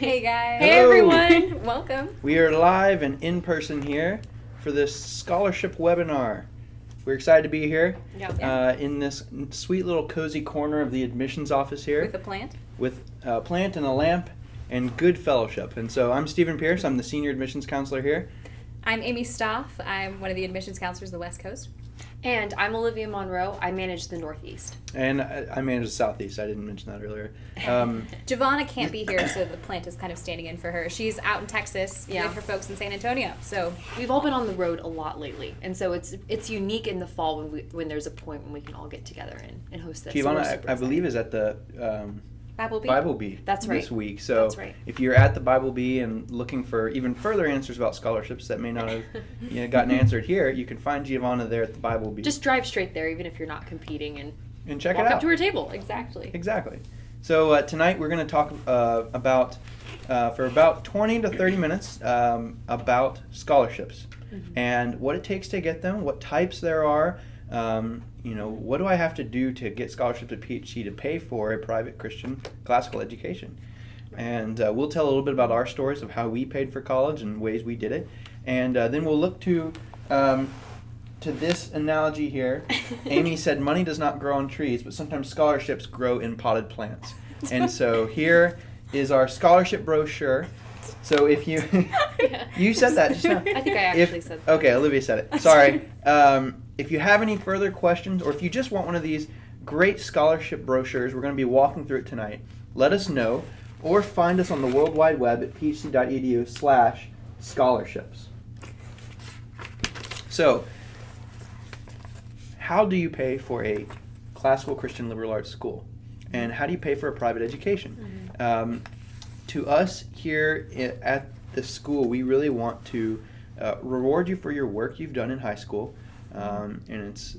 Hey guys. Hey everyone. Welcome. We are live and in person here for this scholarship webinar. We're excited to be here in this sweet little cozy corner of the admissions office here. With a plant. With a plant and a lamp and good fellowship. And so I'm Stephen Pierce. I'm the senior admissions counselor here. I'm Amy Stoff. I'm one of the admissions counselors of the West Coast. And I'm Olivia Monroe. I manage the Northeast. And I manage the Southeast. I didn't mention that earlier. Giovanna can't be here, so the plant is kind of standing in for her. She's out in Texas with her folks in San Antonio. So we've all been on the road a lot lately, and so it's unique in the fall when there's a point when we can all get together and host this. Giovanna, so I believe, is at the Bible Bee That's right. This week. So That's right. If you're at the Bible Bee and looking for even further answers about scholarships that may not have gotten answered here, you can find Giovanna there at the Bible Bee. Just drive straight there, even if you're not competing, and check walk it out. up to her table. Exactly. So tonight we're going to talk for about 20 to 30 minutes about scholarships and what it takes to get them, what types there are. What do I have to do to get scholarship at PHC to pay for a private Christian classical education? And we'll tell a little bit about our stories of how we paid for college and ways we did it. And then we'll look to this analogy here. Amy said money does not grow on trees, but sometimes scholarships grow in potted plants. And so here is our scholarship brochure. So if you you said that just now. I think I actually said that. Okay, Olivia said it. Sorry. If you have any further questions, or if you just want one of these great scholarship brochures, we're going to be walking through it tonight, let us know, or find us on the World Wide Web at phc.edu/scholarships. So, how do you pay for a classical Christian liberal arts school? And how do you pay for a private education? To us here at the school, we really want to reward you for your work you've done in high school. And it's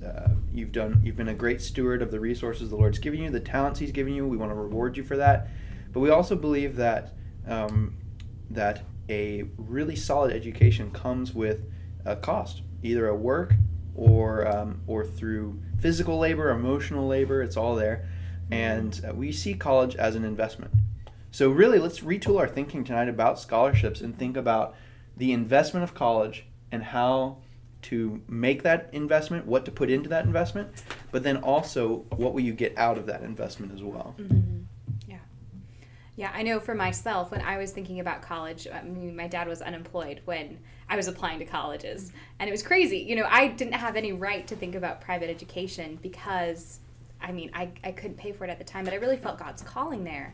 you've been a great steward of the resources the Lord's given you, the talents He's given you. We want to reward you for that. But we also believe that that a really solid education comes with a cost, either a work or through physical labor, emotional labor. It's all there, and we see college as an investment. So really, let's retool our thinking tonight about scholarships and think about the investment of college and how to make that investment, what to put into that investment, but then also what will you get out of that investment as well. Yeah, I know for myself, when I was thinking about college, my dad was unemployed when I was applying to colleges, and it was crazy. I didn't have any right to think about private education because, I couldn't pay for it at the time, but I really felt God's calling there.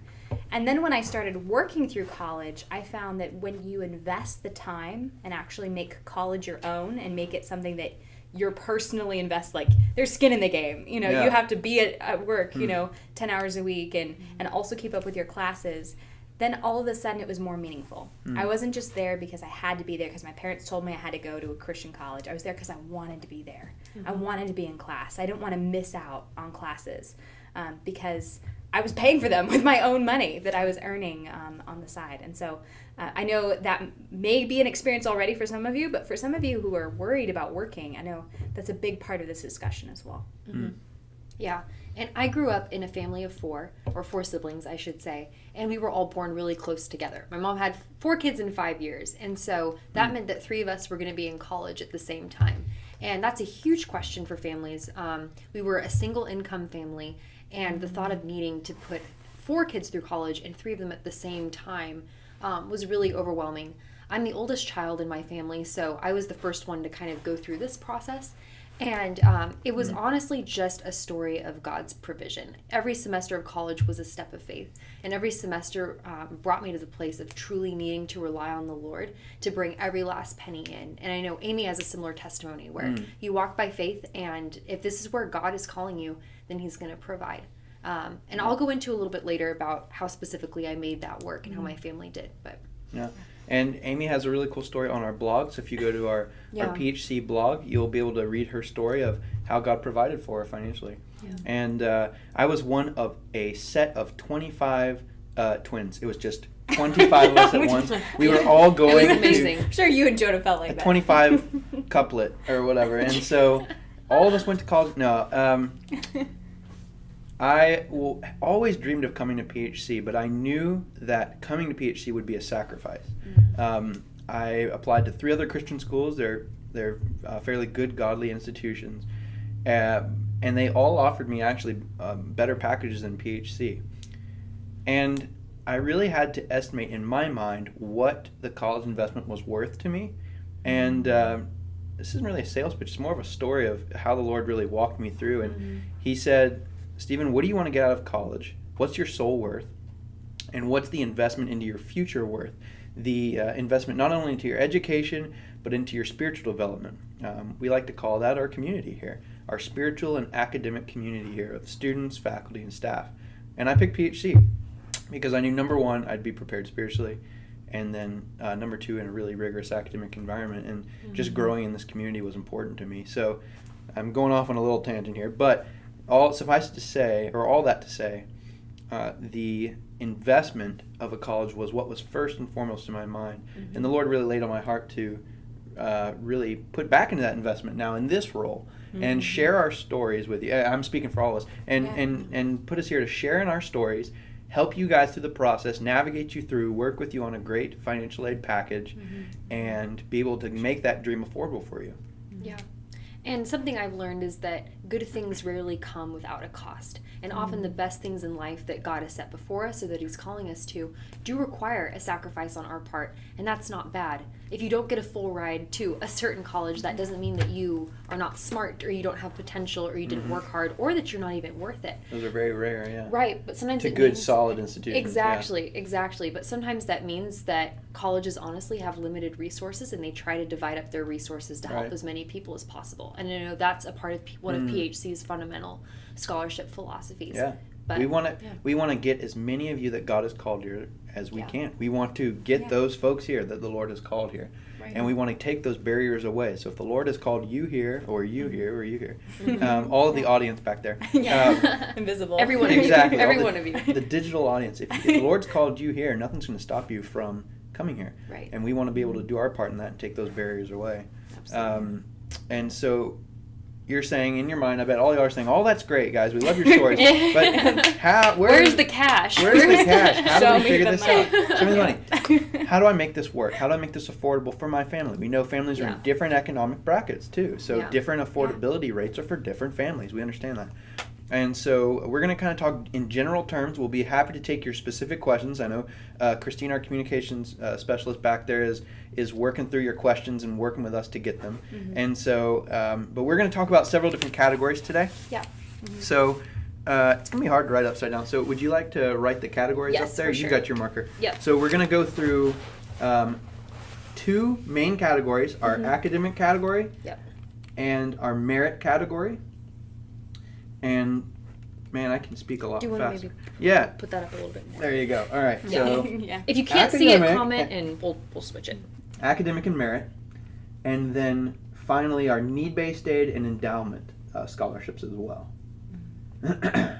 And then when I started working through college, I found that when you invest the time and actually make college your own and make it something that you're personally invest, like there's skin in the game, you have to be at work, 10 hours a week and also keep up with your classes, then all of a sudden it was more meaningful. I wasn't just there because I had to be there because my parents told me I had to go to a Christian college. I was there because I wanted to be there. I wanted to be in class. I didn't want to miss out on classes because I was paying for them with my own money that I was earning on the side. And so I know that may be an experience already for some of you, but for some of you who are worried about working, I know that's a big part of this discussion as well. Yeah, and I grew up in a family of four siblings, I should say, and we were all born really close together. My mom had 4 kids in 5 years, and so that meant that 3 of us were going to be in college at the same time. And that's a huge question for families. We were a single income family, and the thought of needing to put 4 kids through college and 3 of them at the same time was really overwhelming. I'm the oldest child in my family, so I was the first one to kind of go through this process. And it was honestly just a story of God's provision. Every semester of college was a step of faith. And every semester brought me to the place of truly needing to rely on the Lord to bring every last penny in. And I know Amy has a similar testimony where you walk by faith, and if this is where God is calling you, then He's going to provide. And I'll go into a little bit later about how specifically I made that work and how my family did. But yeah. And Amy has a really cool story on our blog. So if you go to our PHC blog, you'll be able to read her story of how God provided for her financially. Yeah. And I was one of a set of 25 twins. It was just 25 of us at once. We were all going amazing. I'm sure you and Jonah felt like a that. 25 couplet or whatever. And so all of us went to college. No. always dreamed of coming to PHC, but I knew that coming to PHC would be a sacrifice. I applied to 3 other Christian schools. They're fairly good, godly institutions, and they all offered me actually better packages than PHC. And I really had to estimate in my mind what the college investment was worth to me. And this isn't really a sales pitch, it's more of a story of how the Lord really walked me through. And he said, Stephen, what do you want to get out of college? What's your soul worth? And what's the investment into your future worth? The investment not only into your education, but into your spiritual development. We like to call that our community here, our spiritual and academic community here of students, faculty, and staff. And I picked PHC because I knew, number one, I'd be prepared spiritually, and then number two, in a really rigorous academic environment, and just growing in this community was important to me. So I'm going off on a little tangent here, but all that to say, the investment of a college was what was first and foremost in my mind, and the Lord really laid on my heart to really put back into that investment now in this role and share our stories with you. I'm speaking for all of us, and put us here to share in our stories, help you guys through the process, navigate you through, work with you on a great financial aid package, and be able to make that dream affordable for you. Yeah. And something I've learned is that good things rarely come without a cost. And often the best things in life that God has set before us or that He's calling us to do require a sacrifice on our part. And that's not bad. If you don't get a full ride to a certain college, that doesn't mean that you are not smart or you don't have potential or you didn't work hard or that you're not even worth it. Those are very rare, yeah. Right, but sometimes to good, solid institutions. Exactly. But sometimes that means that colleges honestly have limited resources and they try to divide up their resources to help as many people as possible. And I know that's a part of one of PHC's fundamental scholarship philosophies. Yeah. But, we want to get as many of you that God has called here as we can. We want to get those folks here that the Lord has called here. Right. And we want to take those barriers away. So if the Lord has called you here, or you here, or you here, all of the audience back there. Invisible. Everyone exactly. Every one of you. The digital audience. If the Lord's called you here, nothing's going to stop you from coming here. Right. And we want to be able to do our part in that and take those barriers away. Absolutely. And so you're saying in your mind, I bet all y'all are saying, "Oh, that's great, guys. We love your stories." But where's the cash? Where's the cash? How do we figure this money. out? Show me the money. How do I make this work? How do I make this affordable for my family? We know families are in different economic brackets too, so different affordability rates are for different families. We understand that. And so we're going to kind of talk in general terms. We'll be happy to take your specific questions. I know Christine, our communications specialist back there, is working through your questions and working with us to get them. And so, but we're going to talk about several different categories today. Yeah. So it's going to be hard to write upside down. So would you like to write the categories up there? For sure. You got your marker. Yep. So we're going to go through 2 main categories, our academic category and our merit category. And man, I can speak a lot Do you want faster. to maybe put that up a little bit more? There you go. All right. So if you can't see it, comment and we'll switch it. Academic and merit, and then finally our need-based aid and endowment scholarships as well. I'm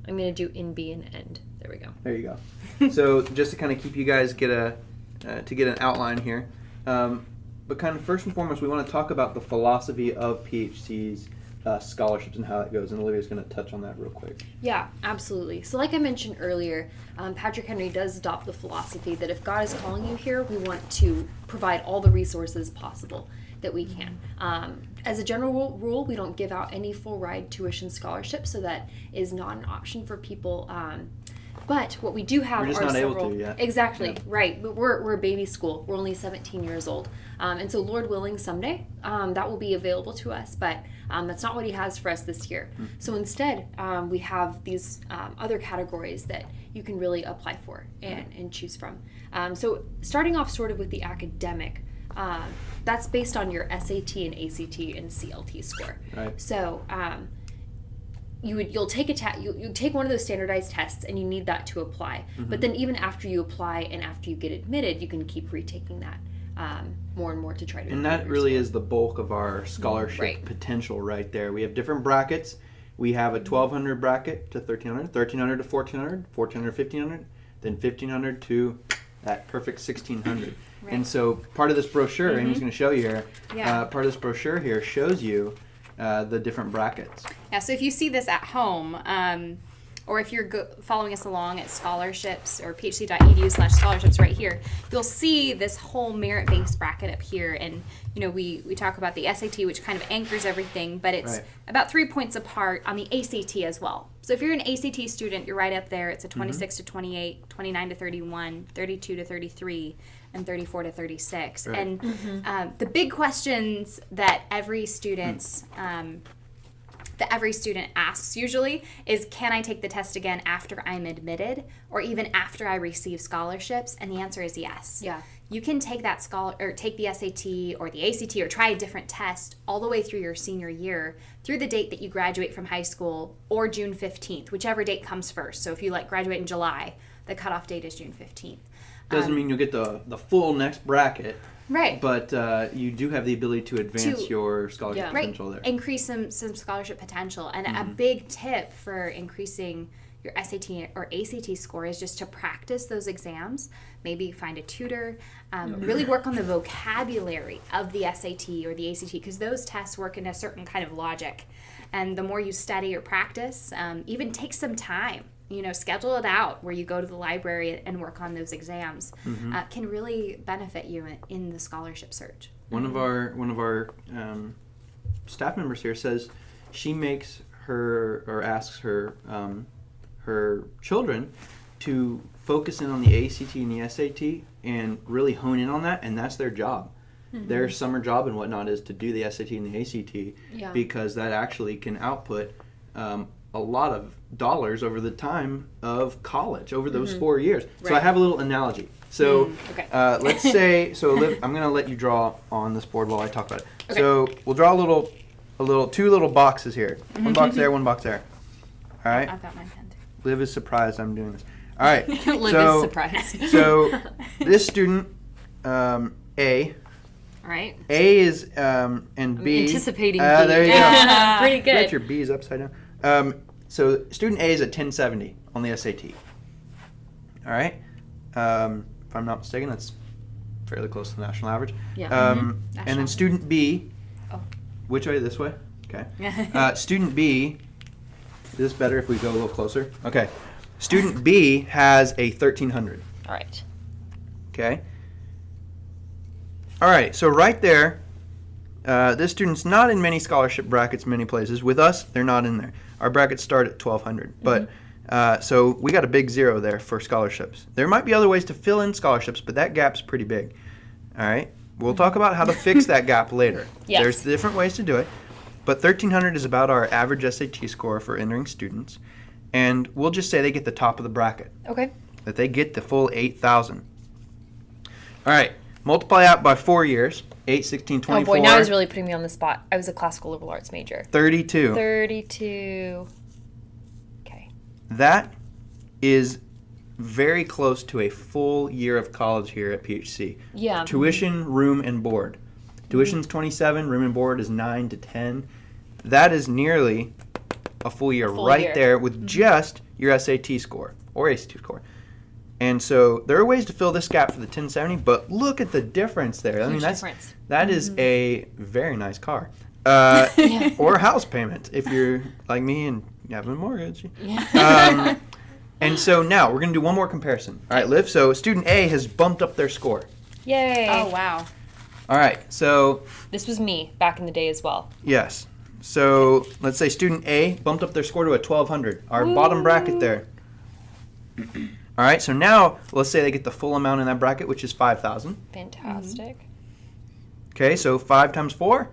gonna do in, B, and end. There we go. There you go. So just to kind of keep you guys get an outline here, but kind of first and foremost, we want to talk about the philosophy of PHC's scholarships and how that goes, and Olivia's going to touch on that real quick. Yeah, absolutely. So like I mentioned earlier, Patrick Henry does adopt the philosophy that if God is calling you here, we want to provide all the resources possible that we can. As a general rule, we don't give out any full ride tuition scholarships, so that is not an option for people. But what we do have we're just are not several. Able to yet. Exactly, right. But we're a baby school. We're only 17 years old, and so Lord willing, someday that will be available to us. But that's not what He has for us this year. So instead, we have these other categories that you can really apply for and choose from. So starting off sort of with the academic. That's based on your SAT and ACT and CLT score. Right. So you'll take you take one of those standardized tests and you need that to apply. But then even after you apply and after you get admitted, you can keep retaking that more and more to try to. And that really is the bulk of our scholarship potential right there. We have different brackets. We have a 1,200 bracket to 1,300, 1,300 to 1,400, 1,400 to 1,500, then 1,500 to that perfect 1,600. Right. And so part of this brochure, Amy's going to show you here, part of this brochure here shows you the different brackets. Yeah, so if you see this at home, or if you're following us along at scholarships or phc.edu/scholarships right here, you'll see this whole merit-based bracket up here. And, we talk about the SAT, which kind of anchors everything, but it's about 3 points apart on the ACT as well. So if you're an ACT student, you're right up there. It's a 26 to 28, 29 to 31, 32 to 33, and 34 to 36. Right. And the big questions that every student's that every student asks usually is, can I take the test again after I'm admitted or even after I receive scholarships? And the answer is yes. Yeah. You can take that take the SAT or the ACT or try a different test all the way through your senior year through the date that you graduate from high school or June 15th, whichever date comes first. So if you graduate in July, the cutoff date is June 15th. Doesn't mean you'll get the full next bracket. Right. But you do have the ability to advance your scholarship potential there. Increase some scholarship potential. And a big tip for increasing your SAT or ACT score is just to practice those exams. Maybe find a tutor. Really work on the vocabulary of the SAT or the ACT, because those tests work in a certain kind of logic. And the more you study or practice, even take some time. Schedule it out where you go to the library and work on those exams. Can really benefit you in the scholarship search. One of our staff members here says she makes asks her children to focus in on the ACT and the SAT and really hone in on that, and that's their job. Their summer job and whatnot is to do the SAT and the ACT because that actually can output a lot of dollars over the time of college, over those 4 years. Right. So I have a little analogy. So let's say, Liv, I'm going to let you draw on this board while I talk about it. Okay. So we'll draw two little boxes here. One box there, one box there. All right? I've got my pen too. Liv is surprised I'm doing this. All right. Liv is surprised. So this student, A. All right. A is, and B. I'm anticipating B. There you go. Pretty good. You got your B's upside down. So student A is at 1070 on the SAT. All right? If I'm not mistaken, that's fairly close to the national average. Yeah. And then student B, which way? This way? Okay. Student B, is this better if we go a little closer? Okay. Student B has a 1300. All right. Okay. All right, so right there, this student's not in many scholarship brackets many places. With us, they're not in there. Our brackets start at 1200. But so we got a big 0 there for scholarships. There might be other ways to fill in scholarships, but that gap's pretty big. All right? We'll talk about how to fix that gap later. Yes. There's different ways to do it. But 1300 is about our average SAT score for entering students. And we'll just say they get the top of the bracket. Okay. That they get the full 8,000. All right. Multiply out by 4 years. 8, 16, 24. Oh boy, now he's really putting me on the spot. I was a classical liberal arts major. 32. 32. Okay. That is very close to a full year of college here at PHC. Yeah. Tuition, room, and board. Tuition's 27, room and board is 9 to 10. That is nearly a full year there with just your SAT score or ACT score. And so there are ways to fill this gap for the 1070, but look at the difference there. Huge difference. That is a very nice car. Or a house payment if you're like me and you have a mortgage. Yeah. And so now we're going to do one more comparison. All right, Liv, so student A has bumped up their score. Yay. Oh, wow. All right, so... This was me back in the day as well. Yes. So let's say student A bumped up their score to a 1200, our bottom bracket there. All right, so now let's say they get the full amount in that bracket, which is 5,000. Fantastic. Okay, so 5 times 4?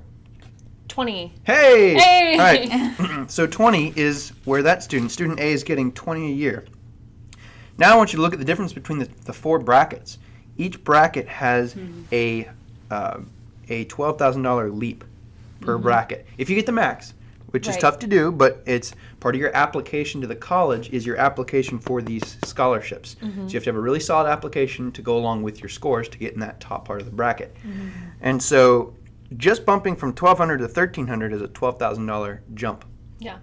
20. Hey! All right, so 20 is where that student A is getting 20 a year. Now I want you to look at the difference between the 4 brackets. Each bracket has a $12,000 leap per bracket. If you get the max, which is tough to do, but it's part of your application to the college is your application for these scholarships. So you have to have a really solid application to go along with your scores to get in that top part of the bracket. And so just bumping from 1,200 to 1,300 is a $12,000 jump. Yeah.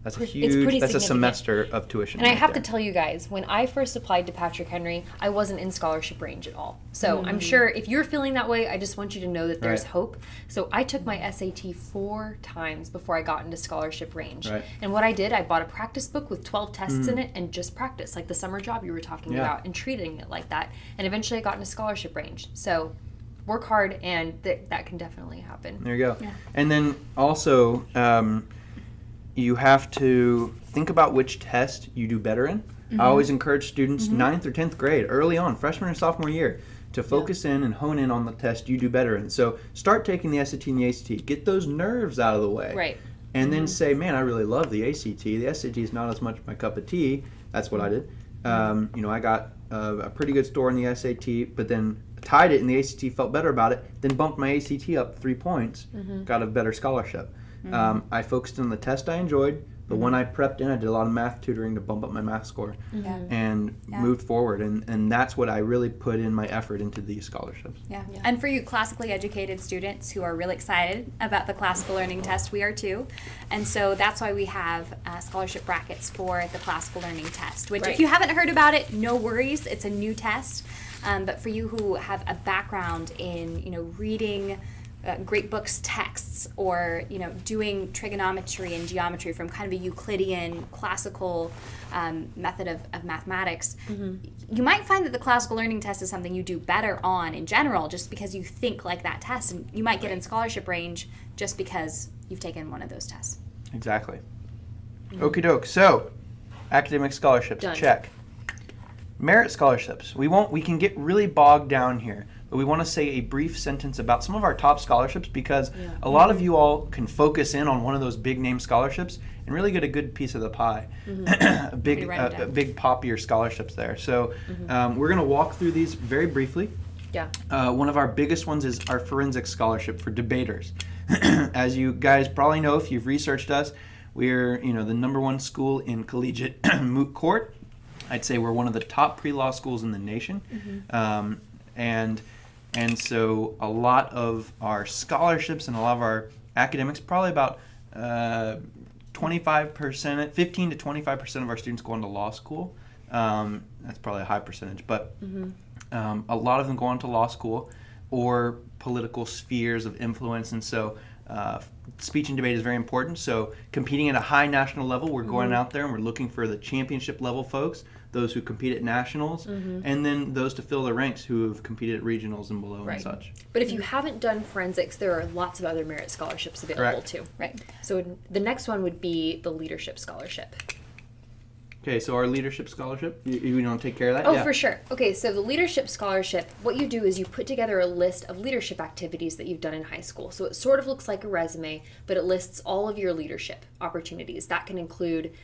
That's a It's huge, pretty that's a significant. semester of tuition. And I right have there. to tell you guys, when I first applied to Patrick Henry, I wasn't in scholarship range at all. So I'm sure if you're feeling that way, I just want you to know that there's Right. hope. So I took my SAT 4 times before I got into scholarship range. Right. And what I did, I bought a practice book with 12 tests in it and just practiced, like the summer job you were talking Yeah. about, and treating it like that. And eventually I got into scholarship range. So work hard, and that can definitely happen. There you go. Yeah. And then also, you have to think about which test you do better in. I always encourage students 9th or 10th grade, early on, freshman and sophomore year, to focus in and hone in on the test you do better in. So start taking the SAT and the ACT. Get those nerves out of the way. Right. And then say, man, I really love the ACT. The SAT is not as much my cup of tea. That's what I did. I got a pretty good score in the SAT, but then tied it in the ACT, felt better about it, then bumped my ACT up 3 points, got a better scholarship. I focused on the test I enjoyed, but when I prepped in, I did a lot of math tutoring to bump up my math score and moved forward. And that's what I really put in my effort into these scholarships. Yeah. And for you classically educated students who are really excited about the classical learning test, we are too. And so that's why we have scholarship brackets for the classical learning test, which if you haven't heard about it, no worries. It's a new test. But for you who have a background in, reading great books texts, or doing trigonometry and geometry from kind of a Euclidean classical method of mathematics, you might find that the classical learning test is something you do better on in general, just because you think like that test, and you might get in scholarship range just because you've taken one of those tests. Exactly. Okie doke. So, academic scholarships, Done. check. Merit scholarships. We can get really bogged down here, but we want to say a brief sentence about some of our top scholarships, because a lot of you all can focus in on one of those big name scholarships and really get a good piece of the pie. a big poppier scholarships there. So we're going to walk through these very briefly. Yeah. One of our biggest ones is our forensic scholarship for debaters. As you guys probably know, if you've researched us, we're the number one school in collegiate moot court. I'd say we're one of the top pre-law schools in the nation. And so a lot of our scholarships and a lot of our academics, probably about 25%, 15 to 25% of our students go on to law school. That's probably a high percentage, but a lot of them go on to law school or political spheres of influence. And so speech and debate is very important. So competing at a high national level, we're going out there and we're looking for the championship level folks, those who compete at nationals, and then those to fill the ranks who have competed at regionals and below and such. But if you haven't done forensics, there are lots of other merit scholarships available too. Right. So the next one would be the leadership scholarship. Okay, so our leadership scholarship, you don't take care of that? Oh, for sure. Okay, so the leadership scholarship, what you do is you put together a list of leadership activities that you've done in high school. So it sort of looks like a resume, but it lists all of your leadership opportunities. That can include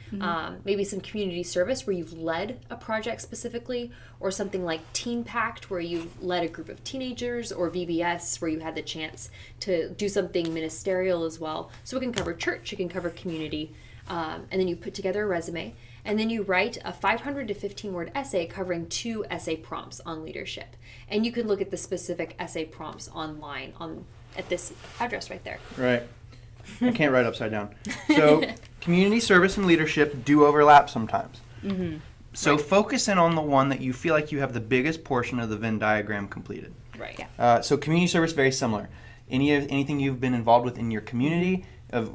maybe some community service where you've led a project specifically, or something like Teen Pact where you've led a group of teenagers, or VBS where you had the chance to do something ministerial as well. So it can cover church, it can cover community, and then you put together a resume. And then you write a 500 to 15 word essay covering 2 essay prompts on leadership. And you can look at the specific essay prompts online at this address right there. Right. I can't write upside down. So community service and leadership do overlap sometimes. So focus in on the one that you feel like you have the biggest portion of the Venn diagram completed. Right. Yeah. So community service, very similar. Anything you've been involved with in your community,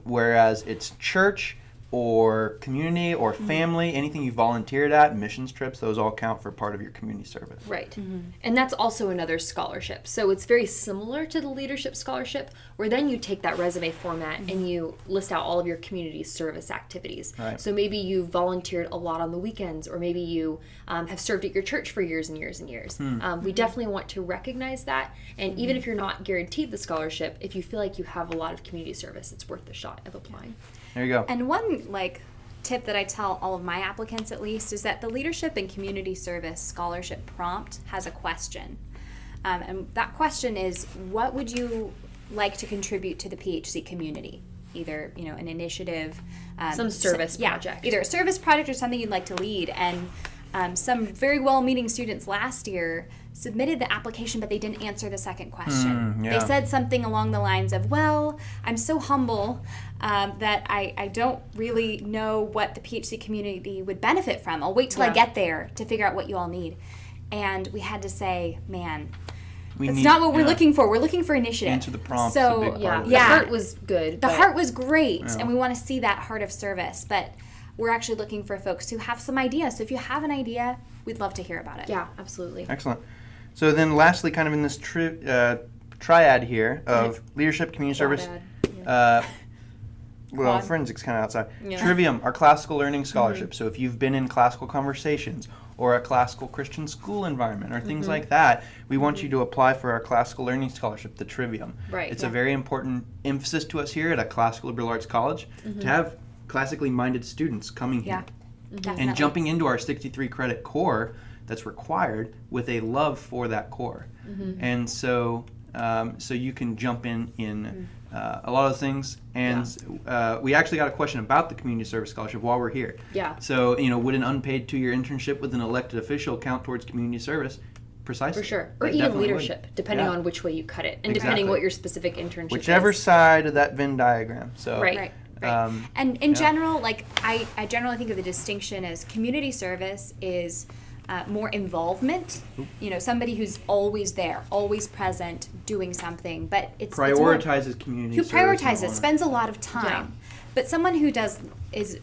whereas it's church, or community or family, anything you volunteered at, missions trips, those all count for part of your community service. Right. And that's also another scholarship. So it's very similar to the leadership scholarship, where then you take that resume format and you list out all of your community service activities. Right. So maybe you volunteered a lot on the weekends, or maybe you have served at your church for years and years and years. We definitely want to recognize that. And even if you're not guaranteed the scholarship, if you feel like you have a lot of community service, it's worth the shot of applying. There you go. And one tip that I tell all of my applicants, at least, is that the leadership and community service scholarship prompt has a question. And that question is, what would you like to contribute to the PHC community? Either, an initiative. Some service project. Either a service project or something you'd like to lead. And some very well-meaning students last year submitted the application, but they didn't answer the second question. They said something along the lines of, well, I'm so humble that I don't really know what the PHC community would benefit from. I'll wait till I get there to figure out what you all need. And we had to say, man, that's not what we're looking for. We're looking for initiative. Answer the prompts. So, the heart was good. The heart was great, and we want to see that heart of service. But we're actually looking for folks who have some ideas. So if you have an idea, we'd love to hear about it. Yeah, absolutely. Excellent. So then lastly, kind of in this triad here of leadership, community service, forensics kind of outside. Yeah. Trivium, our classical learning scholarship. So if you've been in classical conversations or a classical Christian school environment or things like that, we want you to apply for our classical learning scholarship, the Trivium. Right. It's a very important emphasis to us here at a classical liberal arts college to have classically minded students coming here and jumping into our 63 credit core that's required with a love for that core. And so so you can jump in a lot of things, and we actually got a question about the community service scholarship while we're here. Yeah. So, would an unpaid 2-year internship with an elected official count towards community service? Precisely. For sure. Or even leadership, depending on which way you cut it, and depending what your specific internship Whichever is. side of that Venn diagram. So. Right. And in general, I generally think of the distinction as community service is more involvement, somebody who's always there, always present, doing something, but prioritizes community service. Who prioritizes, spends a lot of time. But someone who is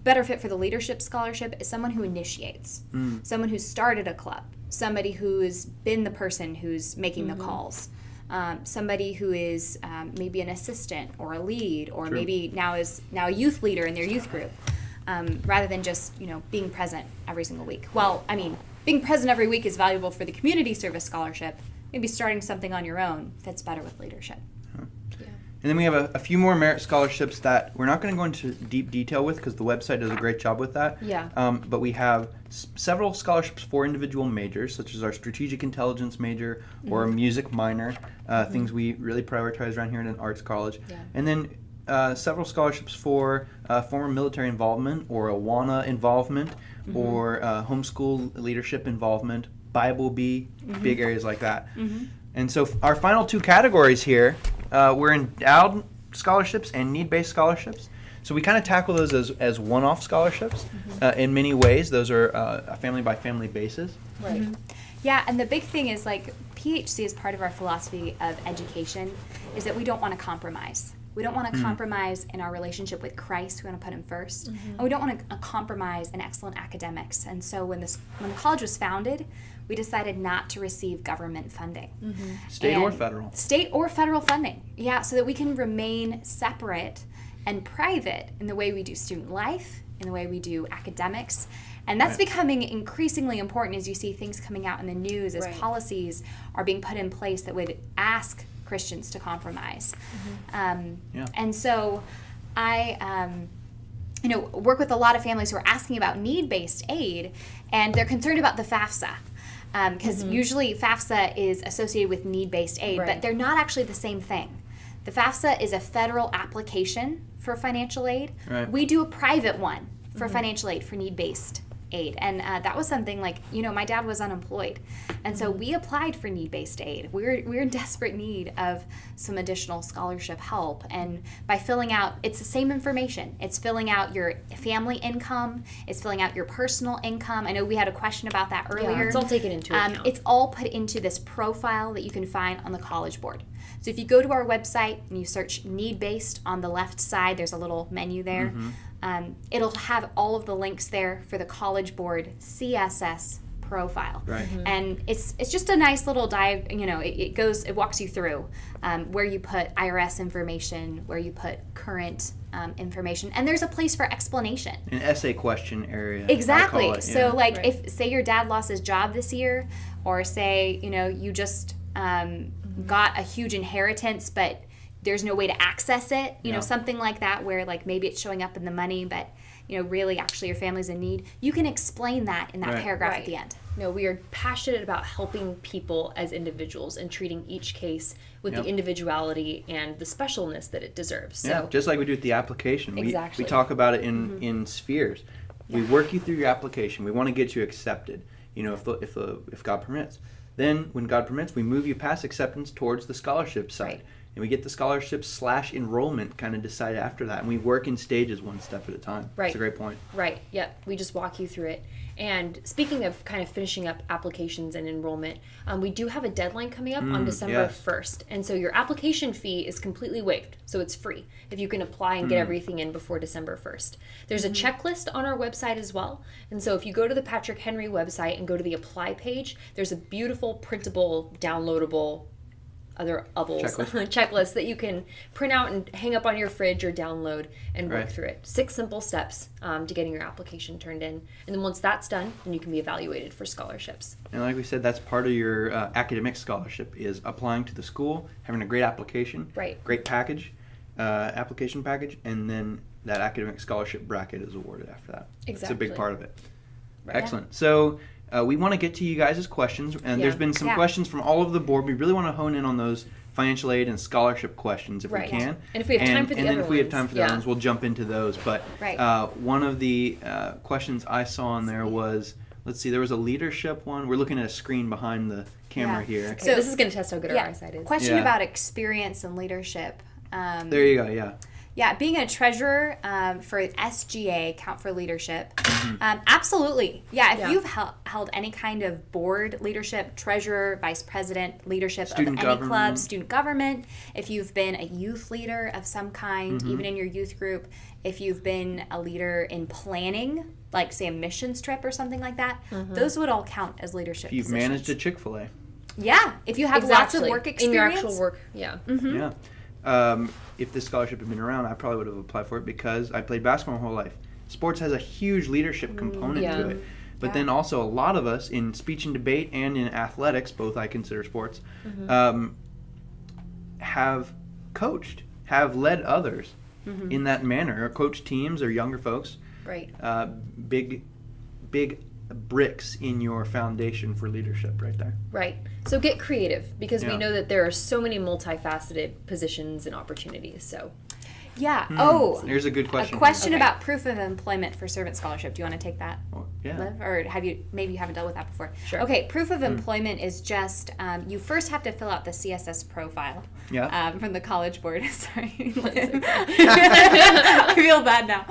better fit for the leadership scholarship is someone who initiates, someone who's started a club, somebody who's been the person who's making the calls. Somebody who is maybe an assistant or a lead, or maybe now a youth leader in their youth group. Rather than just, being present every single week. Well, being present every week is valuable for the community service scholarship. Maybe starting something on your own fits better with leadership. And then we have a few more merit scholarships that we're not going to go into deep detail with because the website does a great job with that. Yeah. But we have several scholarships for individual majors, such as our strategic intelligence major or a music minor, things we really prioritize around here in an arts college. Yeah. And then several scholarships for former military involvement or AWANA involvement or homeschool leadership involvement, Bible Bee, big areas like that. And so our final two categories here, we're endowed scholarships and need-based scholarships. So we kind of tackle those as one-off scholarships in many ways. Those are a family-by-family basis. Right. Yeah, and the big thing is PHC is part of our philosophy of education is that we don't want to compromise. We don't want to compromise in our relationship with Christ. We want to put him first. And we don't want to compromise in excellent academics. And so when the college was founded, we decided not to receive government funding. State or federal. State or federal funding, yeah, so that we can remain separate and private in the way we do student life, in the way we do academics. And that's becoming increasingly important as you see things coming out in the news, as policies are being put in place that would ask Christians to compromise. And so I work with a lot of families who are asking about need-based aid, and they're concerned about the FAFSA. Because usually FAFSA is associated with need-based aid, but they're not actually the same thing. The FAFSA is a federal application for financial aid. We do a private one for financial aid, for need-based aid. And that was something my dad was unemployed. And so we applied for need-based aid. We were in desperate need of some additional scholarship help. And by filling out, it's the same information. It's filling out your family income. It's filling out your personal income. I know we had a question about that earlier. Yeah, it's all taken into account. It's all put into this profile that you can find on the College Board. So if you go to our website and you search need-based on the left side, there's a little menu there. It'll have all of the links there for the College Board CSS profile. And it's just a nice little dive, it walks you through where you put IRS information, where you put current information, and there's a place for explanation. An essay question area. Exactly. It, so if say your dad lost his job this year, or say you just got a huge inheritance but there's no way to access it, something like that, where maybe it's showing up in the money, but really actually your family's in need. You can explain that in that paragraph at the end. No, we are passionate about helping people as individuals and treating each case with the individuality and the specialness that it deserves. So just like we do with the application. Exactly. We talk about it in spheres. We work you through your application. We want to get you accepted, if God permits. Then when God permits, we move you past acceptance towards the scholarship side. and we get the scholarships / enrollment kind of decided after that, and we work in stages one step at a time. Right. That's a great point. Right. Yep. We just walk you through it. And speaking of kind of finishing up applications and enrollment, we do have a deadline coming up on December 1st. And so your application fee is completely waived. So it's free if you can apply and get everything in before December 1st. There's a checklist on our website as well. And so if you go to the Patrick Henry website and go to the apply page, there's a beautiful printable, downloadable checklist that you can print out and hang up on your fridge or download and work through it. 6 simple steps to getting your application turned in. And then once that's done, then you can be evaluated for scholarships. And like we said, that's part of your academic scholarship is applying to the school, having a great application, great package, application package, and then that academic scholarship bracket is awarded after that. Exactly. It's a big part of it. Right. Excellent. So we want to get to you guys' questions, and there's been some questions from all over the board. We really want to hone in on those financial aid and scholarship questions if we can. And if we have time for the other ones. And then if we have time for the other ones, we'll jump into those. But one of the questions I saw on there was, let's see, there was a leadership one. We're looking at a screen behind the camera here. Okay, so this is going to test how good our eyesight is. Question about experience and leadership. There you go, Yeah, being a treasurer for SGA, Count for Leadership, absolutely. Yeah, if you've held any kind of board leadership, treasurer, vice president, leadership of any club, student government, if you've been a youth leader of some kind, even in your youth group, if you've been a leader in planning, like say a missions trip or something like that, those would all count as leadership If you've positions. managed a Chick-fil-A. Yeah, if you have lots of work experience. In your actual work, Yeah. If this scholarship had been around, I probably would have applied for it because I played basketball my whole life. Sports has a huge leadership component to it. But then also a lot of us in speech and debate and in athletics, both I consider sports, have coached, have led others in that manner, or coached teams or younger folks. Right. Big bricks in your foundation for leadership right there. Right. So get creative because we know that there are so many multifaceted positions and opportunities. So Yeah. Here's a good question. A question about proof of employment for servant scholarship. Do you want to take that? Yeah. Liv? Or maybe you haven't dealt with that before. Sure. Okay, proof of employment is just, you first have to fill out the CSS profile from the College Board. Sorry. I feel bad now.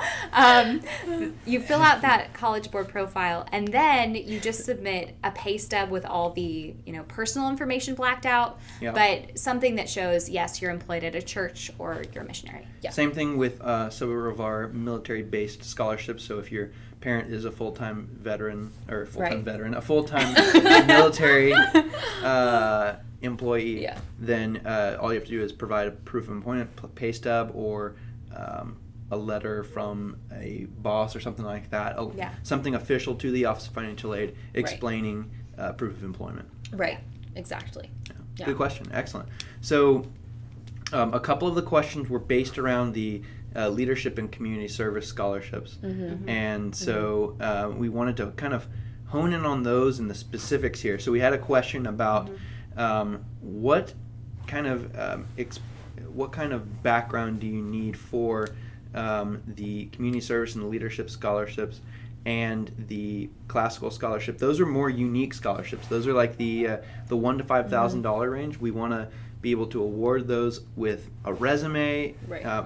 You fill out that College Board profile, and then you just submit a pay stub with all the personal information blacked out, but something that shows, yes, you're employed at a church or you're a missionary. Yeah. Same thing with some of our military-based scholarships. So if your parent is a full-time veteran, or a full-time military employee, then all you have to do is provide a proof of employment, pay stub, or a letter from a boss or something like that. Something official to the Office of Financial Aid explaining proof of employment. Right. Exactly. Yeah. Good question. Excellent. So a couple of the questions were based around the leadership and community service scholarships. And so we wanted to kind of hone in on those and the specifics here. So we had a question about what kind of background do you need for the community service and the leadership scholarships and the classical scholarship. Those are more unique scholarships. Those are like the $1,000 to $5,000 range. We want to be able to award those with a resume,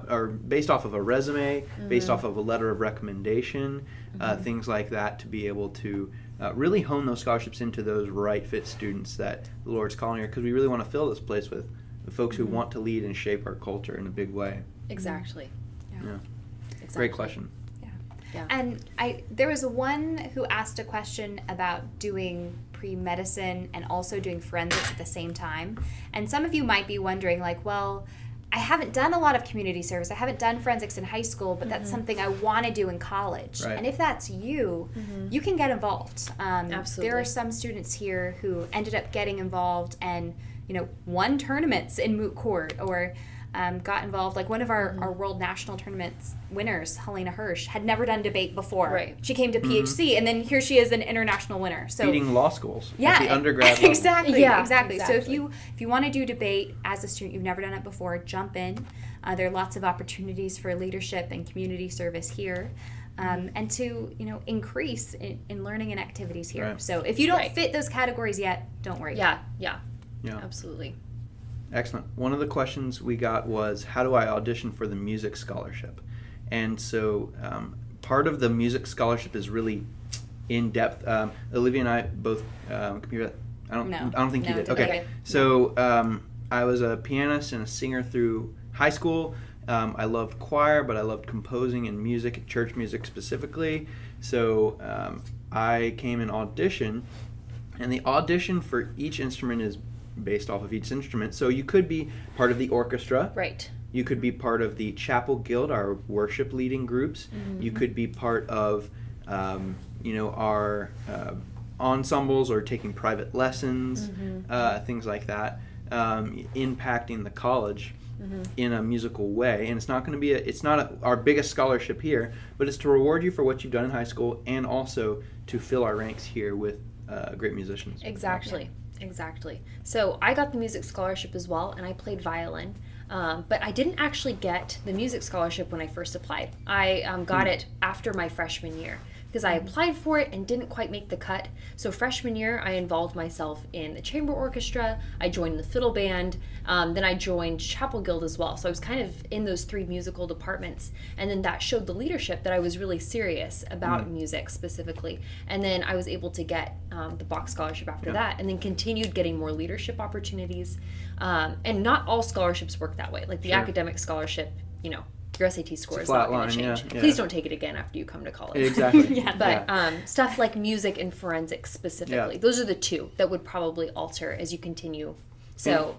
or based off of a resume, based off of a letter of recommendation, things like that, to be able to really hone those scholarships into those right fit students that the Lord's calling here, because we really want to fill this place with the folks who want to lead and shape our culture in a big way. Exactly. Yeah. Great question. Yeah. And there was one who asked a question about doing pre-medicine and also doing forensics at the same time. And some of you might be wondering, like, well, I haven't done a lot of community service. I haven't done forensics in high school, but that's something I want to do in college. Right. And if that's you, you can get involved. Absolutely. There are some students here who ended up getting involved and, won tournaments in moot court, or got involved. Like one of our World National Tournaments winners, Helena Hirsch, had never done debate before. Right. She came to PHC, and then here she is, an international winner. So beating law schools at the undergrad level. Exactly. Yeah, Exactly. So if you want to do debate as a student, you've never done it before, jump in. There are lots of opportunities for leadership and community service here. And to increase in learning and activities here. Right. So if you don't fit those categories yet, don't worry. Yeah. Yeah. Absolutely. Excellent. One of the questions we got was, how do I audition for the music scholarship? And so part of the music scholarship is really in depth. Olivia and I both computer. I don't think you did. Okay. So I was a pianist and a singer through high school. I loved choir, but I loved composing and music, church music specifically. So I came in audition, and the audition for each instrument is based off of each instrument. So you could be part of the orchestra. Right. You could be part of the chapel guild, our worship leading groups. Mm-hmm. You could be part of, our ensembles or taking private lessons, things like that, impacting the college in a musical way. And it's not going to be our biggest scholarship here, but it's to reward you for what you've done in high school and also to fill our ranks here with great musicians. Exactly. So I got the music scholarship as well, and I played violin. But I didn't actually get the music scholarship when I first applied. I got it after my freshman year because I applied for it and didn't quite make the cut. So freshman year, I involved myself in the chamber orchestra. I joined the fiddle band. Then I joined Chapel Guild as well. So I was kind of in those 3 musical departments. And then that showed the leadership that I was really serious about music specifically. And then I was able to get the Bach scholarship after that, and then continued getting more leadership opportunities. And not all scholarships work that way. Like the academic scholarship, your SAT score is not going to change. Yeah. Please don't take it again after you come to college. Exactly. But stuff like music and forensics specifically, those are the 2 that would probably alter as you continue. So,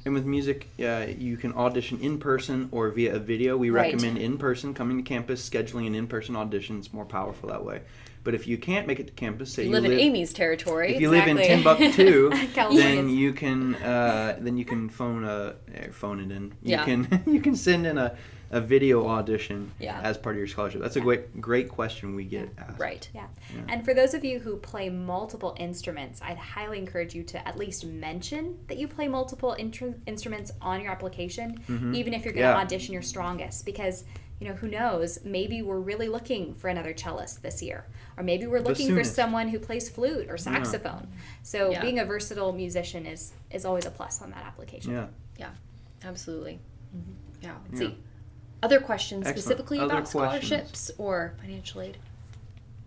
And with music, you can audition in person or via a video. We recommend in person, coming to campus, scheduling an in-person audition. It's more powerful that way. But if you can't make it to campus, say you live in Amy's territory. If you live in Timbuktu, then you can phone it in. You can send in a video audition as part of your scholarship. That's a great question we get asked. Right. Yeah. And for those of you who play multiple instruments, I'd highly encourage you to at least mention that you play multiple instruments on your application, even if you're going to audition your strongest, because who knows, maybe we're really looking for another cellist this year, or maybe we're looking for someone who plays flute or saxophone. So being a versatile musician is always a plus on that application. Yeah, absolutely. Yeah. Let's see. Other questions specifically about scholarships or financial aid?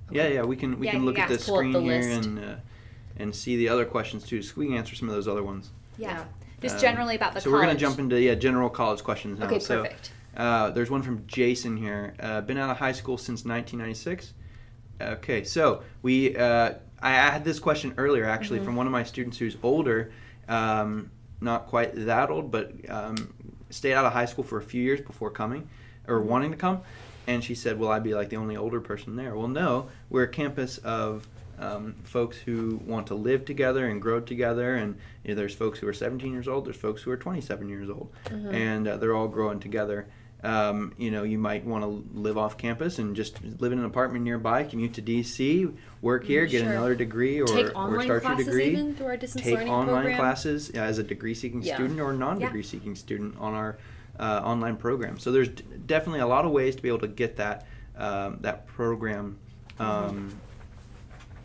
Okay. Yeah, we can look at the screen here and see the other questions too, so we can answer some of those other ones. Yeah. Just generally about the college. So we're going to jump into general college questions now. Okay, perfect. There's one from Jason here. Been out of high school since 1996. Okay, so I had this question earlier actually from one of my students who's older, not quite that old, but stayed out of high school for a few years before coming or wanting to come. And she said, will I be like the only older person there? Well, no, we're a campus of folks who want to live together and grow together, and there's folks who are 17 years old, there's folks who are 27 years old, and they're all growing together. You might want to live off campus and just live in an apartment nearby, commute to DC, work here, get another degree, or start your degree. Even through our distance take learning online program. Classes as a degree-seeking student or non-degree seeking student on our online program. So there's definitely a lot of ways to be able to get that program,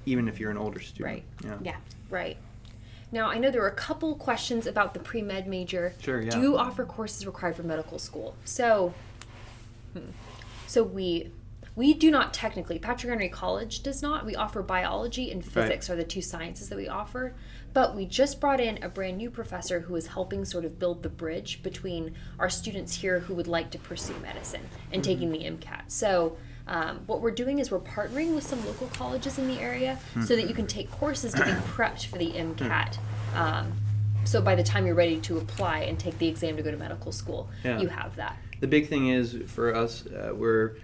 even if you're an older student. Right. Now, I know there were a couple questions about the pre-med major. Sure, yeah. Do you offer courses required for medical school? So we do not technically. Patrick Henry College does not. We offer biology and physics are the 2 sciences that we offer. But we just brought in a brand new professor who is helping sort of build the bridge between our students here who would like to pursue medicine and taking the MCAT. So what we're doing is we're partnering with some local colleges in the area so that you can take courses to be prepped for the MCAT. So by the time you're ready to apply and take the exam to go to medical school, you have that. The big thing is for us, we're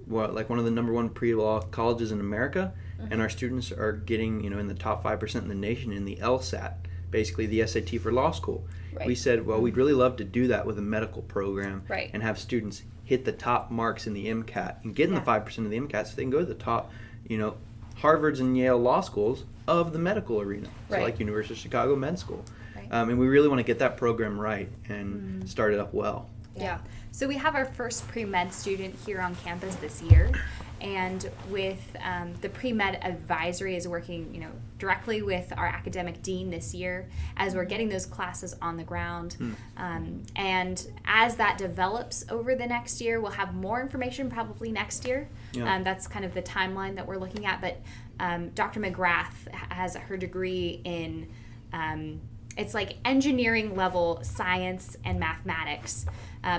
one of the number 1 pre-law colleges in America, and our students are getting in the top 5% in the nation in the LSAT, basically the SAT for law school. Right. We said, well, we'd really love to do that with a medical program and have students hit the top marks in the MCAT and get in the 5% of the MCAT so they can go to the top, Harvard's and Yale law schools of the medical arena, so like University of Chicago Med School. And we really want to get that program right and start it up well. Yeah. So we have our first pre-med student here on campus this year, and with the pre-med advisory is working, directly with our academic dean this year as we're getting those classes on the ground. And as that develops over the next year, we'll have more information probably next year. Yeah. That's kind of the timeline that we're looking at. But Dr. McGrath has her degree in it's like engineering level science and mathematics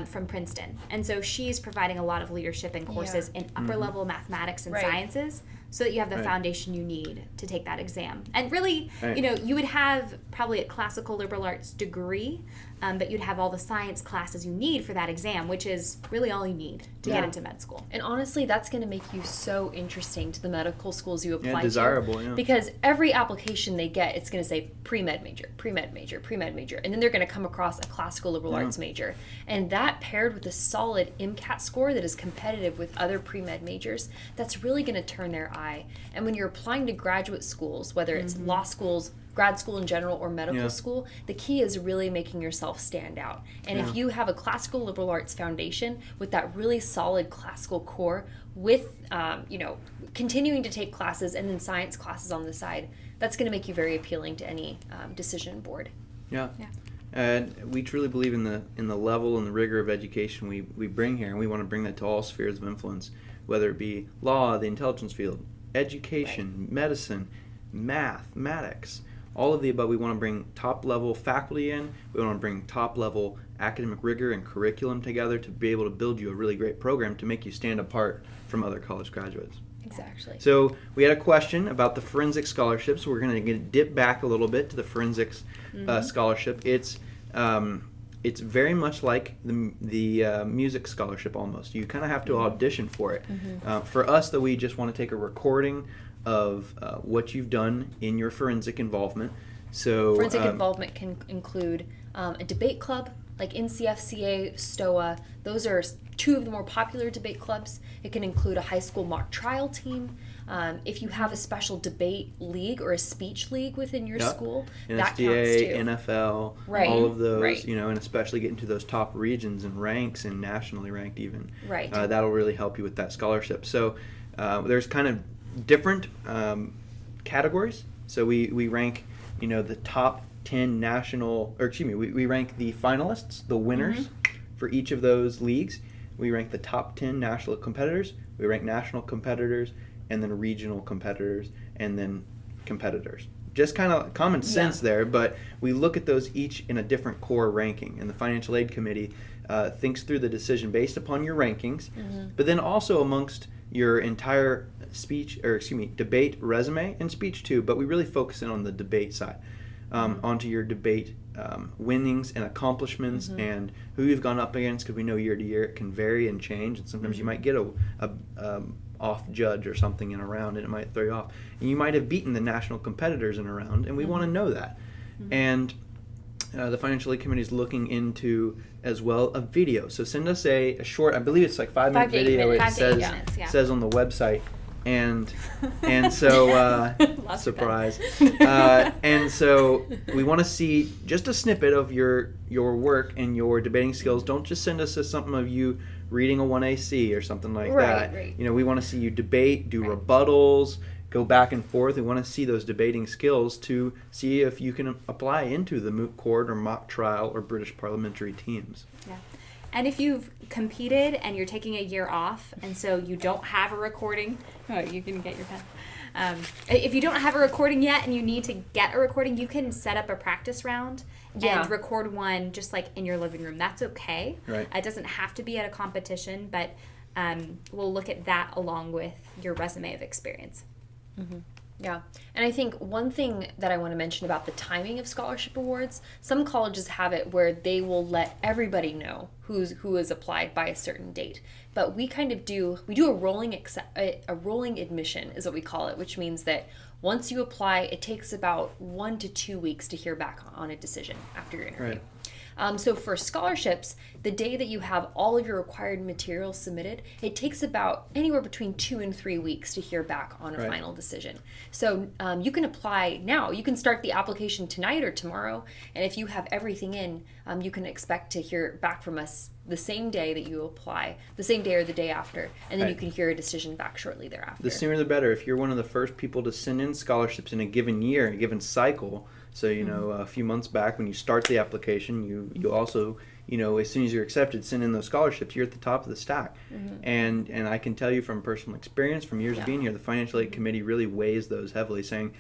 from Princeton. And so she's providing a lot of leadership and courses in upper level mathematics and sciences so that you have the foundation you need to take that exam. And really, you would have probably a classical liberal arts degree, but you'd have all the science classes you need for that exam, which is really all you need to get into med school. And honestly, that's going to make you so interesting to the medical schools you apply desirable, to. Because every application they get, it's going to say pre-med major, pre-med major, pre-med major. And then they're going to come across a classical liberal arts major. And that paired with a solid MCAT score that is competitive with other pre-med majors, that's really going to turn their eye. And when you're applying to graduate schools, whether it's law schools, grad school in general, or medical school, the key is really making yourself stand out. And if you have a classical liberal arts foundation with that really solid classical core with, continuing to take classes and then science classes on the side, that's going to make you very appealing to any decision board. Yeah. And we truly believe in the level and the rigor of education we bring here, and we want to bring that to all spheres of influence, whether it be law, the intelligence field, education, medicine, mathematics, all of the above. We want to bring top-level faculty in. We want to bring top-level academic rigor and curriculum together to be able to build you a really great program to make you stand apart from other college graduates. Exactly. So we had a question about the forensic scholarship, so we're going to dip back a little bit to the forensics scholarship. It's very much like the music scholarship almost. You kind of have to audition for it. For us, though, we just want to take a recording of what you've done in your forensic involvement. So forensic involvement can include a debate club like NCFCA, STOA. Those are two of the more popular debate clubs. It can include a high school mock trial team. If you have a special debate league or a speech league within your school, that counts too. NFL, all of those, and especially getting to those top regions and ranks and nationally ranked even. That'll really help you with that scholarship. So there's kind of different categories. So we rank, the top 10 we rank the finalists, the winners for each of those leagues. We rank the top 10 national competitors. We rank national competitors, and then regional competitors, and then competitors. Just kind of common sense there, but we look at those each in a different core ranking. And the Financial Aid Committee thinks through the decision based upon your rankings, but then also amongst your entire debate resume and speech too, but we really focus in on the debate side, onto your debate winnings and accomplishments and who you've gone up against, because we know year to year it can vary and change, and sometimes you might get a off judge or something in a round and it might throw you off. And you might have beaten the national competitors in a round, and we want to know that. And the Financial Aid Committee is looking into as well a video. So send us a short, I believe it's like 5-minute video. It says on the website. And so surprise. And so we want to see just a snippet of your work and your debating skills. Don't just send us something of you reading a 1AC or something like that. We want to see you debate, do rebuttals, go back and forth. We want to see those debating skills to see if you can apply into the moot court or mock trial or British parliamentary teams. Yeah. And if you've competed and you're taking a year off, and so you don't have a recording, you can get your pen. If you don't have a recording yet and you need to get a recording, you can set up a practice round and record one just like in your living room. That's okay. It doesn't have to be at a competition, but we'll look at that along with your resume of experience. Yeah, and I think one thing that I want to mention about the timing of scholarship awards, some colleges have it where they will let everybody know who has applied by a certain date. But we kind of do a rolling admission is what we call it, which means that once you apply, it takes about 1 to 2 weeks to hear back on a decision after your interview. So for scholarships, the day that you have all of your required materials submitted, it takes about anywhere between 2 and 3 weeks to hear back on a final decision. So you can apply now. You can start the application tonight or tomorrow, and if you have everything in, you can expect to hear back from us the same day that you apply, the same day or the day after, and then you can hear a decision back shortly thereafter. The sooner the better. If you're one of the first people to send in scholarships in a given year, a given cycle, so a few months back when you start the application, you also, as soon as you're accepted, send in those scholarships. You're at the top of the stack. And I can tell you from personal experience, from years of being here, the financial aid committee really weighs those heavily, saying,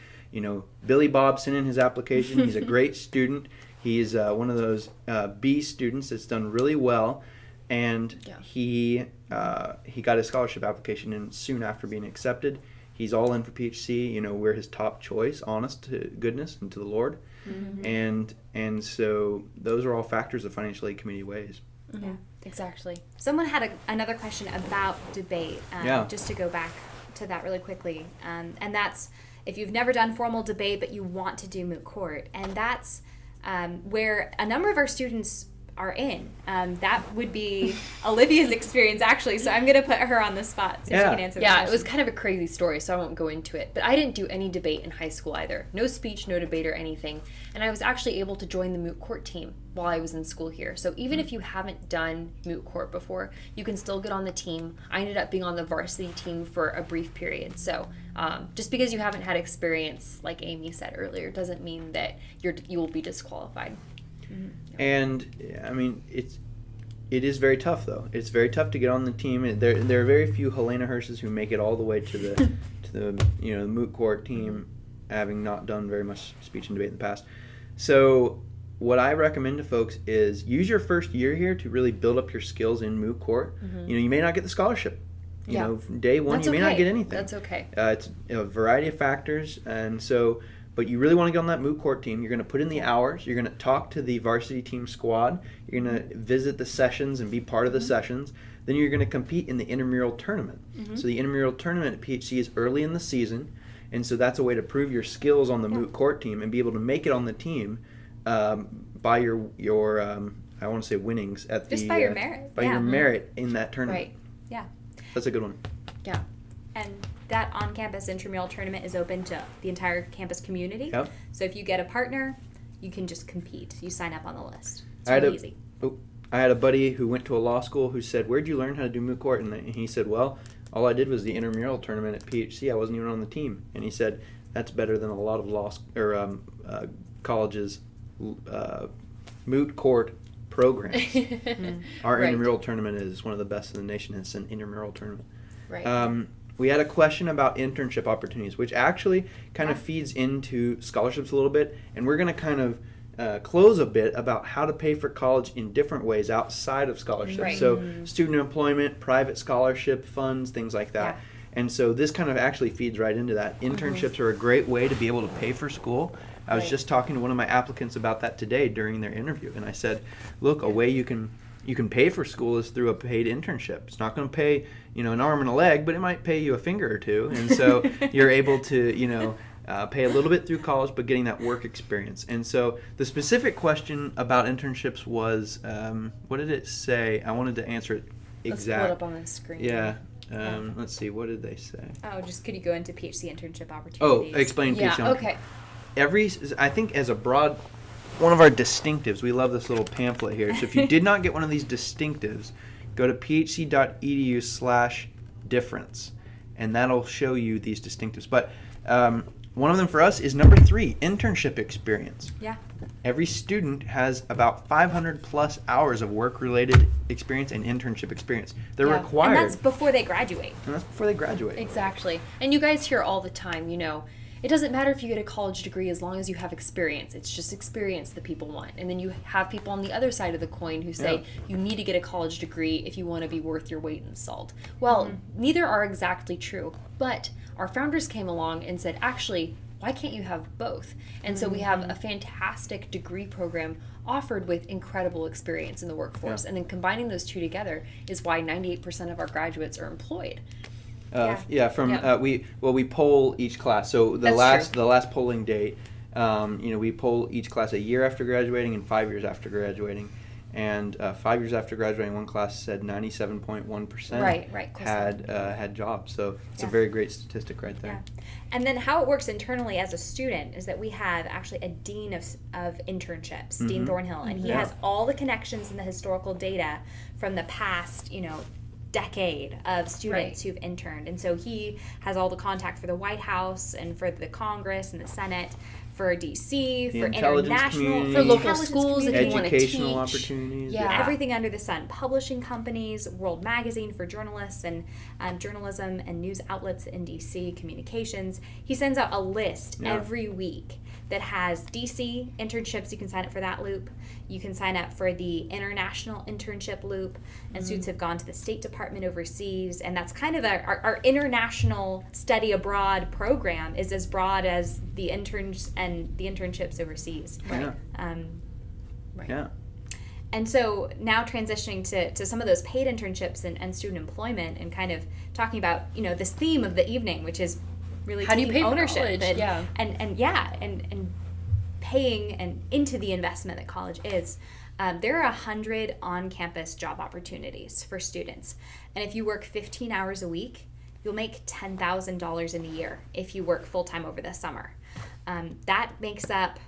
Billy Bob sent in his application. He's a great student. He's one of those B students that's done really well, and he got his scholarship application in soon after being accepted. He's all in for PHC. We're his top choice, honest to goodness and to the Lord, and so those are all factors the financial aid committee weighs. Yeah, exactly. Someone had another question about debate. Just to go back to that really quickly, and that's if you've never done formal debate but you want to do moot court, and that's where a number of our students are in. That would be Olivia's experience, actually, so I'm going to put her on the spot so she can answer the question. It was kind of a crazy story, so I won't go into it. But I didn't do any debate in high school either. No speech, no debate or anything. And I was actually able to join the moot court team while I was in school here. So even if you haven't done moot court before, you can still get on the team. I ended up being on the varsity team for a brief period. So just because you haven't had experience, like Amy said earlier, doesn't mean that you will be disqualified. And I mean, it is very tough though. It's very tough to get on the team. There are very few Helena Hirsch's who make it all the way to the the moot court team, having not done very much speech and debate in the past. So what I recommend to folks is use your first year here to really build up your skills in moot court. You may not get the scholarship. Day one, you may not get anything. That's okay. It's a variety of factors, and so. But you really want to get on that moot court team. You're going to put in the hours. You're going to talk to the varsity team squad. You're going to visit the sessions and be part of the sessions. Then you're going to compete in the intramural tournament. So the intramural tournament at PHC is early in the season, and so that's a way to prove your skills on the moot court team and be able to make it on the team by your I want to say winnings at just by your merit. By your merit in that tournament. Right. Yeah. That's a good one. Yeah. And that on-campus intramural tournament is open to the entire campus community. Yep. So if you get a partner, you can just compete. You sign up on the list. It's really really easy. I had a buddy who went to a law school who said, "Where'd you learn how to do moot court?" And he said, "Well, all I did was the intramural tournament at PHC. I wasn't even on the team." And he said, "That's better than a lot of colleges' moot court programs." Our intramural tournament is one of the best in the nation. It's an intramural tournament. Right. We had a question about internship opportunities, which actually kind of feeds into scholarships a little bit, and we're going to kind of close a bit about how to pay for college in different ways outside of scholarships. Right. So student employment, private scholarship funds, things like that. Yeah. And so this kind of actually feeds right into that. Internships are a great way to be able to pay for school. I was just talking to one of my applicants about that today during their interview, and I said, look, a way you can pay for school is through a paid internship. It's not going to pay, an arm and a leg, but it might pay you a finger or two. And so you're able to, pay a little bit through college, but getting that work experience. And so the specific question about internships was, what did it say? I wanted to answer it exact. Let's pull it up on the screen. Yeah. Let's see. What did they say? Oh, just could you go into PHC Internship Opportunities? Oh, explain PHC. Yeah, okay. I think as a broad, one of our distinctives, we love this little pamphlet here. So if you did not get one of these distinctives, go to phc.edu/difference, and that'll show you these distinctives. But one of them for us is number 3, internship experience. Yeah. Every student has about 500 plus hours of work-related experience and internship experience. They're required. And that's before they graduate. Exactly. And you guys hear all the time, it doesn't matter if you get a college degree as long as you have experience. It's just experience that people want. And then you have people on the other side of the coin who say you need to get a college degree if you want to be worth your weight in salt. Well, neither are exactly true. But our founders came along and said, actually, why can't you have both? And so we have a fantastic degree program offered with incredible experience in the workforce. And then combining those two together is why 98% of our graduates are employed. We poll each class. So the last polling date, We poll each class a year after graduating and 5 years after graduating. And 5 years after graduating, one class said 97.1% had jobs. So it's a very great statistic right there. Yeah. And then how it works internally as a student is that we have actually a dean of internships, Dean Thornhill, and he has all the connections and the historical data from the past, decade of students who've interned. And so he has all the contact for the White House and for the Congress and the Senate, for DC, for international, for local schools, if you want to teach. Educational opportunities. Everything under the sun. Publishing companies, World Magazine for journalists and journalism and news outlets in DC, communications. He sends out a list every week that has DC internships. You can sign up for that loop. You can sign up for the international internship loop, and students have gone to the State Department overseas, and that's kind of our international study abroad program is as broad as the interns and the internships overseas. Right. Yeah. And so now transitioning to some of those paid internships and student employment, and kind of talking about this theme of the evening, which is really how do you pay ownership for college? and paying and into the investment that college is. There are 100 on-campus job opportunities for students, and if you work 15 hours a week, you'll make $10,000 in a year if you work full-time over the summer. That makes up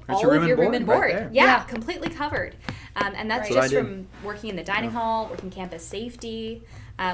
all of your room and board. Right yeah, completely covered. And that's just from working in the dining hall, working campus safety,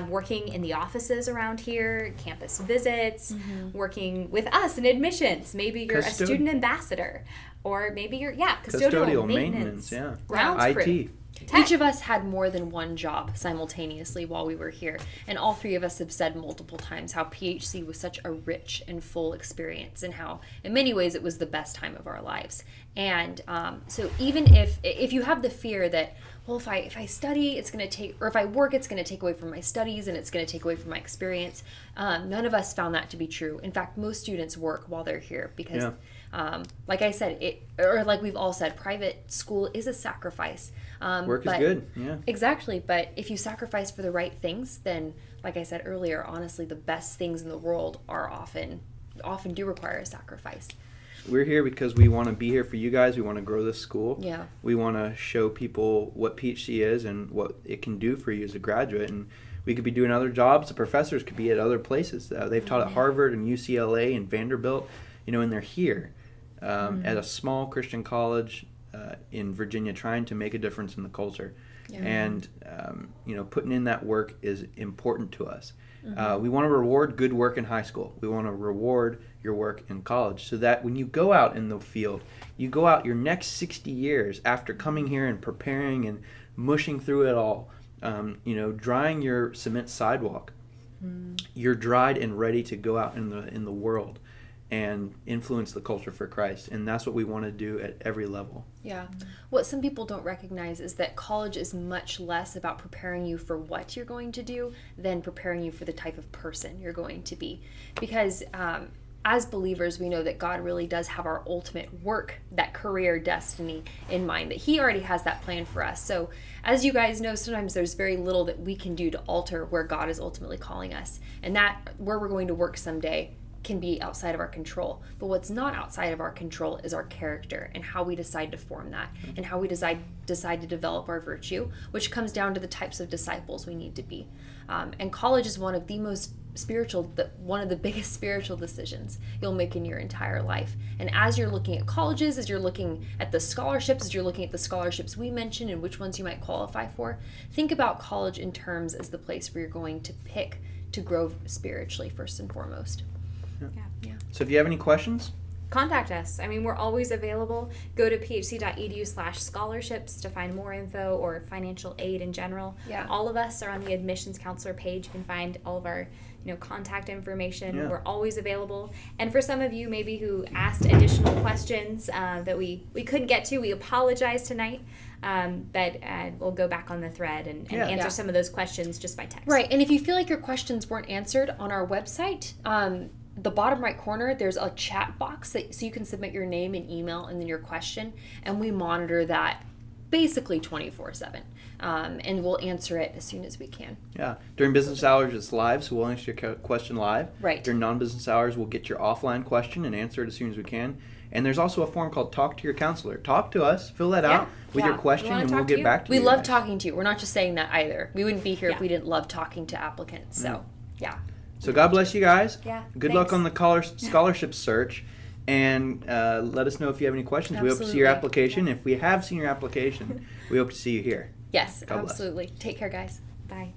working in the offices around here, campus visits, working with us in admissions. Maybe you're a student ambassador, or maybe you're custodial maintenance, grounds IT. crew. Each of us had more than one job simultaneously while we were here, and all three of us have said multiple times how PHC was such a rich and full experience, and how in many ways it was the best time of our lives. And so even if you have the fear that, well, if I study, it's going to take, or if I work, it's going to take away from my studies and it's going to take away from my experience, none of us found that to be true. In fact, most students work while they're here because like I said, or like we've all said, private school is a sacrifice. Work is good, yeah. Exactly, but if you sacrifice for the right things, then, like I said earlier, honestly, the best things in the world are often do require a sacrifice. We're here because we want to be here for you guys. We want to grow this school. Yeah. We want to show people what PHC is and what it can do for you as a graduate. And we could be doing other jobs. The professors could be at other places. They've taught at Harvard and UCLA and Vanderbilt, and they're here at a small Christian college in Virginia, trying to make a difference in the culture. Yeah. And putting in that work is important to us. We want to reward good work in high school. We want to reward your work in college, so that when you go out in the field, you go out your next 60 years after coming here and preparing and mushing through it all, drying your cement sidewalk. You're dried and ready to go out in the world and influence the culture for Christ. And that's what we want to do at every level. Yeah. What some people don't recognize is that college is much less about preparing you for what you're going to do than preparing you for the type of person you're going to be. Because as believers, we know that God really does have our ultimate work, that career destiny in mind, that He already has that plan for us. So as you guys know, sometimes there's very little that we can do to alter where God is ultimately calling us. And that where we're going to work someday can be outside of our control. But what's not outside of our control is our character and how we decide to form that, and how we decide to develop our virtue, which comes down to the types of disciples we need to be. And college is one of the biggest spiritual decisions you'll make in your entire life. And as you're looking at colleges, as you're looking at the scholarships, as you're looking at the scholarships we mentioned and which ones you might qualify for, think about college in terms as the place where you're going to pick to grow spiritually first and foremost. Yeah. So if you have any questions, contact us. I mean, we're always available. Go to phc.edu/scholarships to find more info or financial aid in general. Yeah. All of us are on the admissions counselor page. You can find all of our contact information. Yeah. We're always available. And for some of you maybe who asked additional questions that we couldn't get to, we apologize tonight. But we'll go back on the thread and answer some of those questions just by text. Right. And if you feel like your questions weren't answered on our website, the bottom right corner, there's a chat box so you can submit your name and email and then your question, and we monitor that basically 24/7, and we'll answer it as soon as we can. Yeah. During business hours, it's live, so we'll answer your question live. Right. During non-business hours, we'll get your offline question and answer it as soon as we can. And there's also a form called Talk to Your Counselor. Talk to us, fill that out with your question, We wanna and we'll talk to get you. back to We you. love guys. talking to you. We're not just saying that either. We wouldn't be here if Yeah. we didn't love talking to applicants. So, yeah. So God bless you guys. Yeah, Good luck thanks. on the scholarship search. And let us know if you have any questions. We hope to see your Absolutely. application. If we have seen your application, we hope to see you here. Yes, God bless. absolutely. Take care, guys. Bye.